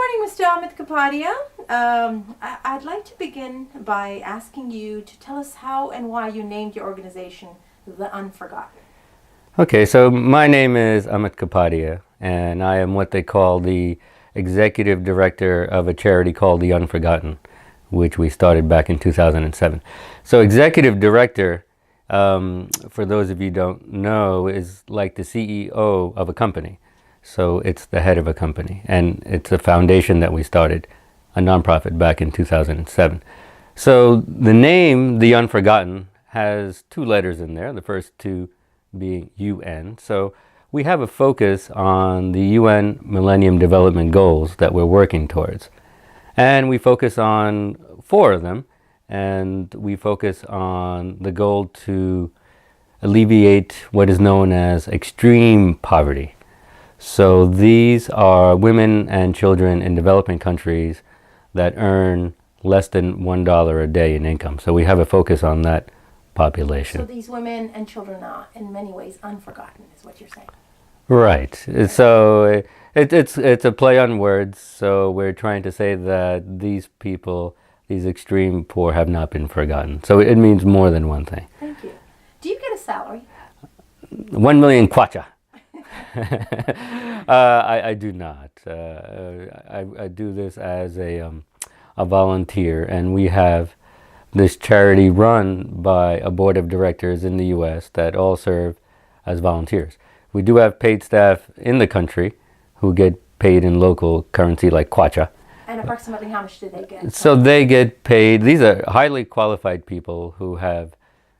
morning, Mr. Amit Kapadia. I'd like to begin by asking you to tell us how and why you named your organization The Unforgotten. Okay, so my name is Amit Kapadia, and I am what they call the executive director of a charity called The Unforgotten, which we started back in 2007. So executive director, for those of you who don't know, is like the CEO of a company. So it's the head of a company, and it's a foundation that we started, a nonprofit, back in 2007. So the name, The Unforgotten, has two letters in there, the first two being UN. So we have a focus on the UN Millennium Development Goals that we're working towards. And we focus on four of them, and we focus on the goal to alleviate what is known as extreme poverty. So these are women and children in developing countries that earn less than $1 a day in income. So we have a focus on that population. So these women and children are in many ways unforgotten, is what you're saying. Right. So it's a play on words. So we're trying to say that these people, these extreme poor, have not been forgotten. So it means more than one thing. Thank you. Do you get a salary? 1 million kwacha. I do not. I do this as a volunteer, and we have this charity run by a board of directors in the U.S. that all serve as volunteers. We do have paid staff in the country who get paid in local currency like kwacha. And approximately how much do they get? So they get paid, these are highly qualified people who have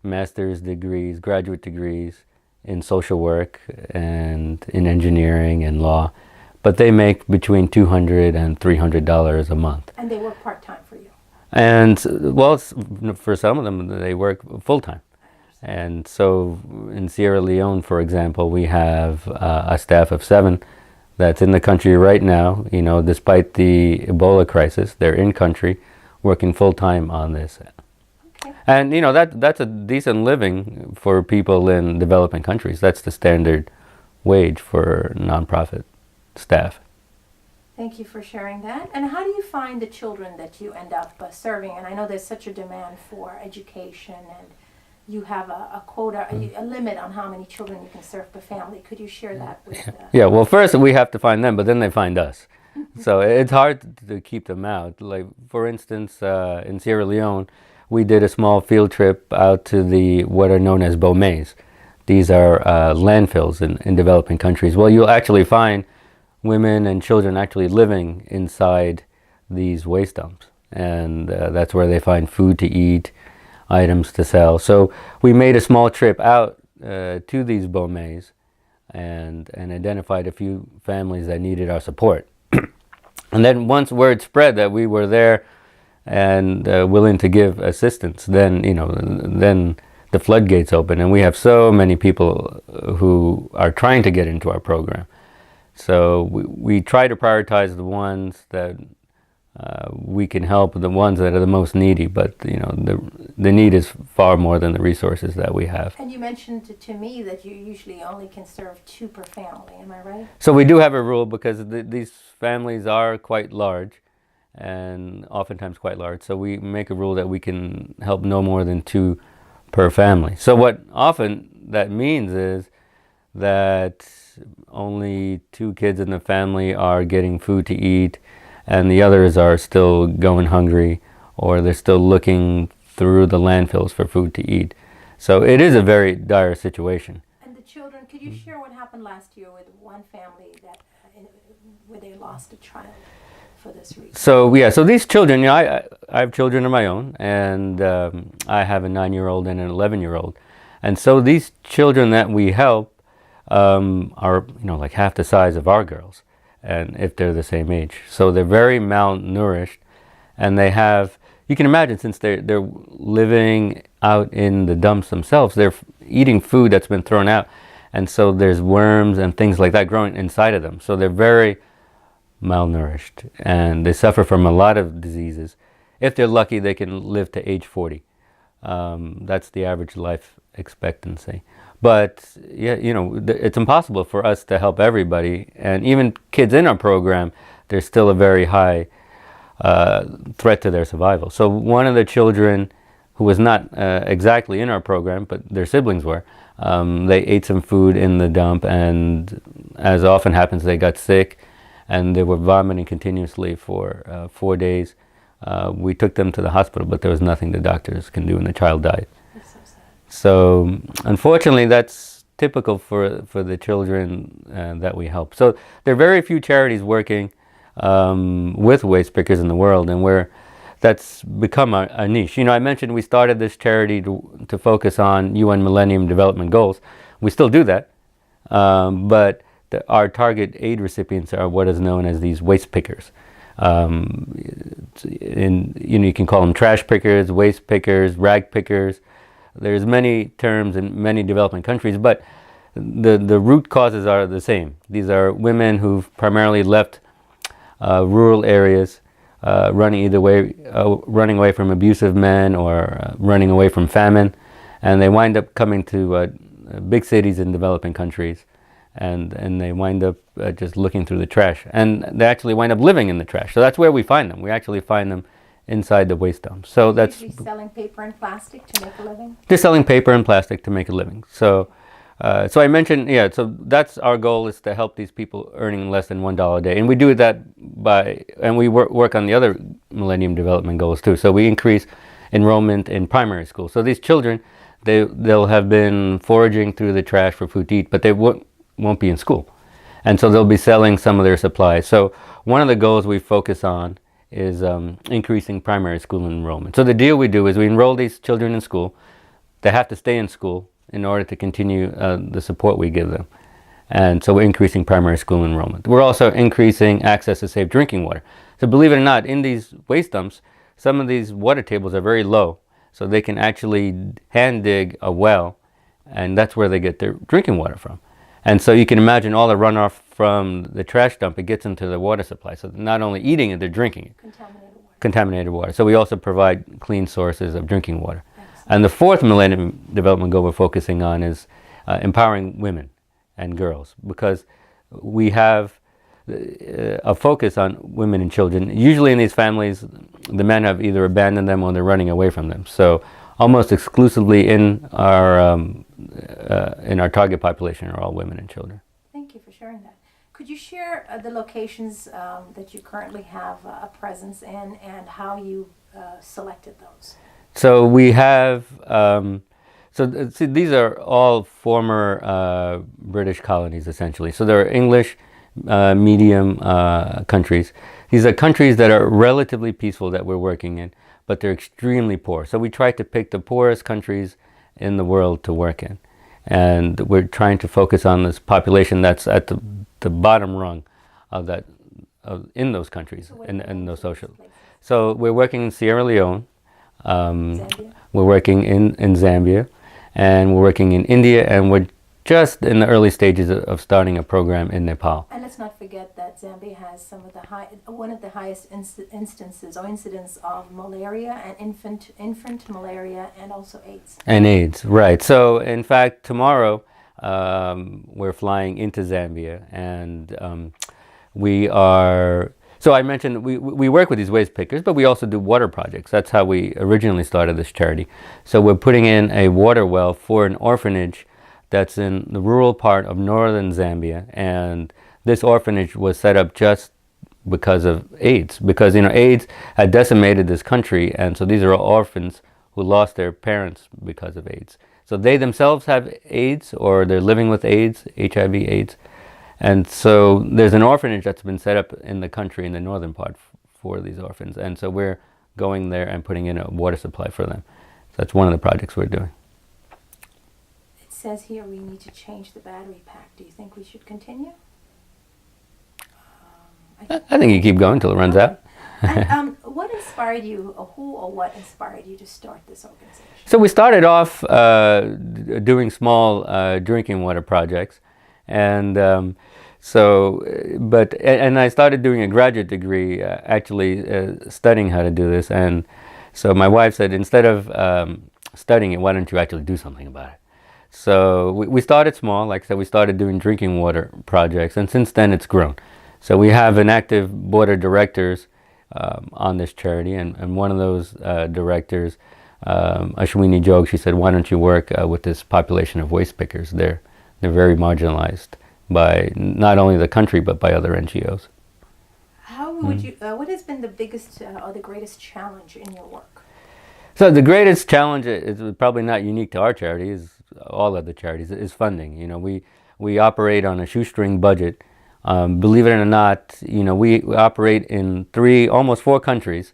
master's degrees, graduate degrees in social work and in engineering and law, but they make between $200 and $300 a month. And they work part-time for you? And well, for some of them, they work full-time. And so in Sierra Leone, for example, we have a staff of 7 that's in the country right now. You know, despite the Ebola crisis, they're in country working full-time on this. Okay. And you know, that's a decent living for people in developing countries. That's the standard wage for nonprofit staff. Thank you for sharing that. And how do you find the children that you end up serving? And I know there's such a demand for education, and you have a quota, a limit on how many children you can serve per family. Could you share that with Yeah, well, first we have to find them, but then they find us. So it's hard to keep them out. Like, for instance, in Sierra Leone, we did a small field trip out to the what are known as bomes. These are landfills in developing countries. Well, you'll actually find women and children actually living inside these waste dumps, and that's where they find food to eat, items to sell. So we made a small trip out to these bomes and identified a few families that needed our support. And then once word spread that we were there and willing to give assistance, then then the floodgates open, and we have so many people who are trying to get into our program. So we try to prioritize the ones that we can help, the ones that are the most needy, but the need is far more than the resources that we have. And you mentioned to me that you usually only can serve 2 per family, am I right? So we do have a rule because these families are quite large, and oftentimes quite large, so we make a rule that we can help no more than 2 per family. So what often that means is that only 2 kids in the family are getting food to eat, and the others are still going hungry, or they're still looking through the landfills for food to eat. So it is a very dire situation. And the children, could you share what happened last year with one family that where they lost a child for this reason? So yeah, so these children, I have children of my own, and I have a 9-year-old and an 11-year-old, and so these children that we help are like half the size of our girls, and if they're the same age. So they're very malnourished, and they have, you can imagine, since they're living out in the dumps themselves, they're eating food that's been thrown out, and so there's worms and things like that growing inside of them. So they're very malnourished, and they suffer from a lot of diseases. If they're lucky, they can live to age 40. That's the average life expectancy. But yeah, it's impossible for us to help everybody, and even kids in our program there's still a very high threat to their survival. So one of the children who was not exactly in our program, but their siblings were, they ate some food in the dump, and as often happens, they got sick, and they were vomiting continuously for 4 days. We took them to the hospital, but there was nothing the doctors can do, and the child died. That's so sad. So unfortunately, that's typical for the children that we help. So there are very few charities working with waste pickers in the world, and that's become a niche. You know, I mentioned we started this charity to focus on UN Millennium Development Goals. We still do that, but our target aid recipients are what is known as these waste pickers. You can call them trash pickers, waste pickers, rag pickers. There's many terms in many developing countries, but the root causes are the same. These are women who've primarily left rural areas, running away from abusive men, or running away from famine, and they wind up coming to big cities in developing countries, and they wind up just looking through the trash, and they actually wind up living in the trash. So that's where we find them. We actually find them inside the waste dumps. So that's selling paper and plastic to make a living. They're selling paper and plastic to make a living. So I mentioned, so that's our goal, is to help these people earning less than $1 a day. And we do that and we work on the other Millennium Development Goals too. So we increase enrollment in primary school. So these children, they'll have been foraging through the trash for food to eat, but they won't be in school. And so they'll be selling some of their supplies. So one of the goals we focus on is increasing primary school enrollment. So the deal we do is we enroll these children in school. They have to stay in school in order to continue the support we give them. And so we're increasing primary school enrollment. We're also increasing access to safe drinking water. So believe it or not, in these waste dumps, some of these water tables are very low. So they can actually hand dig a well, and that's where they get their drinking water from. And so you can imagine all the runoff from the trash dump, it gets into the water supply. So they're not only eating it, they're drinking it. Contaminated water. So we also provide clean sources of drinking water. And the fourth Millennium Development Goal we're focusing on is empowering women and girls, because we have a focus on women and children. Usually in these families, the men have either abandoned them or they're running away from them. So almost exclusively in our target population are all women and children. Thank you for sharing that. Could you share the locations that you currently have a presence in, and how you selected those? So we have, these are all former British colonies, essentially. So they're English medium countries. These are countries that are relatively peaceful that we're working in, but they're extremely poor. So we try to pick the poorest countries in the world to work in. And we're trying to focus on this population that's at the bottom rung of in those countries, in those social. Places? So we're working in Sierra Leone. We're working in Zambia, and we're working in India, and we're just in the early stages of starting a program in Nepal. And let's not forget that Zambia has one of the highest instances or incidents of malaria and infant malaria, and also AIDS. And AIDS, right. So in fact, tomorrow we're flying into Zambia, and we are... So I mentioned we work with these waste pickers, but we also do water projects. That's how we originally started this charity. So we're putting in a water well for an orphanage that's in the rural part of northern Zambia, and this orphanage was set up just because of AIDS, because AIDS had decimated this country, and so these are orphans who lost their parents because of AIDS. So they themselves have AIDS, or they're living with AIDS, HIV/AIDS. And so there's an orphanage that's been set up in the country in the northern part for these orphans. And so we're going there and putting in a water supply for them. So that's one of the projects we're doing. It says here we need to change the battery pack. Do you think we should continue? I think you keep going until it runs out. And, what inspired you, or who or what inspired you to start this organization? So we started off doing small drinking water projects. And and I started doing a graduate degree, actually studying how to do this. And so my wife said, instead of studying it, why don't you actually do something about it? So we started small. Like I said, we started doing drinking water projects, and since then it's grown. So we have an active board of directors on this charity, and one of those directors, Ashwini Jog, she said, "Why don't you work with this population of waste pickers? They're very marginalized by not only the country but by other NGOs." How would you? What has been the biggest or the greatest challenge in your work? So the greatest challenge is probably not unique to our charity, is all other charities, is funding. You know, we operate on a shoestring budget. Believe it or not, you know, we operate in almost four countries,